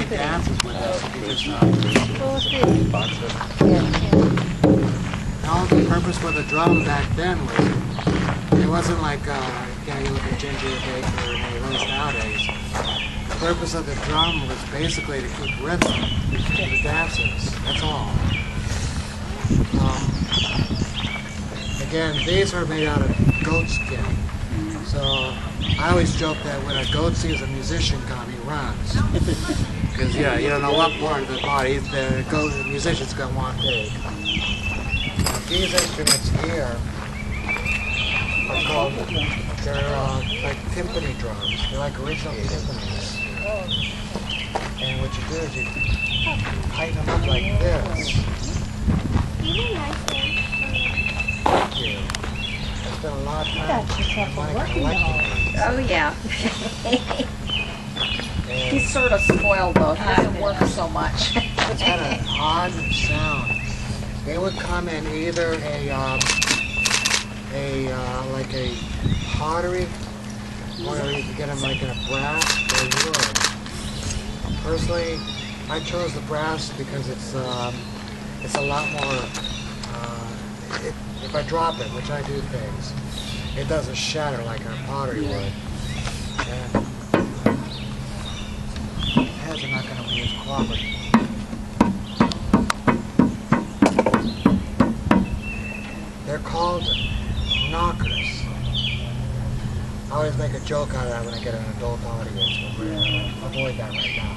any dances with it. All the purpose for the drum back then was, it wasn't like, you look at Ginger Baker or any of those nowadays. The purpose of the drum was basically to keep rhythm to the dancers, that's all. Again, these are made out of goat skin. So I always joke that when a goat sees a musician come, he runs. Because, yeah, you don't know what part of the body the musician's going to want to take. These instruments here are called, they're like timpani drums. They're like original timpanis. And what you do is you tighten them up like this. Thank you. I spent a lot of time collecting these. Oh, yeah. He's sort of spoiled though. He doesn't work so much. It's got an odd sound. They would come in either like a pottery, or you could get them like in a brass or wood. Personally, I chose the brass because it's a lot more. If I drop it, which I do things, it doesn't shatter like a pottery would. And heads are not going to be as cooperative. They're called knockers. I always make a joke out of that when I get an adult audience, but we're going to avoid that right now.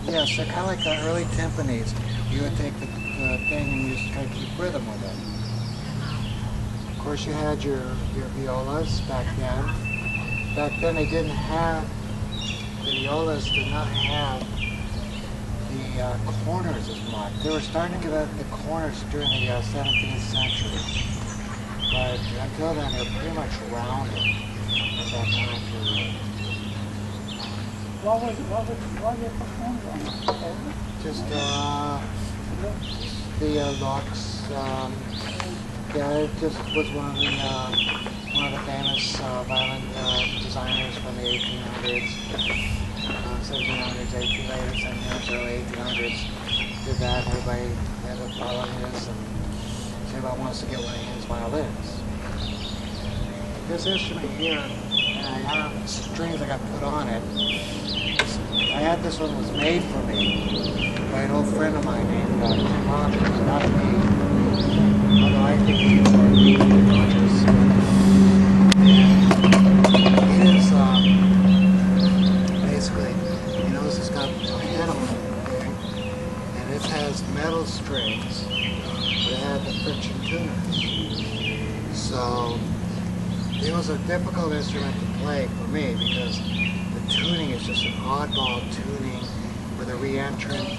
Yes, they're kind of like the early timpanis. You would take the thing and you just try to keep rhythm with it. Of course, you had your violas back then. Back then they didn't have, the violas did not have the corners as much. They were starting to get at the corners during the 17th century. But until then, they were pretty much rounded at that time period. What was the corners on? Just the locks. Yeah, it just was one of the famous violin designers from the 1800s, 1700s, 1800s, and early 1800s. Did that. Everybody had a violinist, and everybody wants to get one of his violins. This instrument here, and I have strings I got put on it. I had this one was made for me by an old friend of mine named Tim Rogers, not me. Although I think he's more Tim Rogers. It is basically, it's got a head on it, okay? And it has metal strings, but it had the friction tuners. So it was a difficult instrument to play for me because the tuning is just an oddball tuning with a reentrant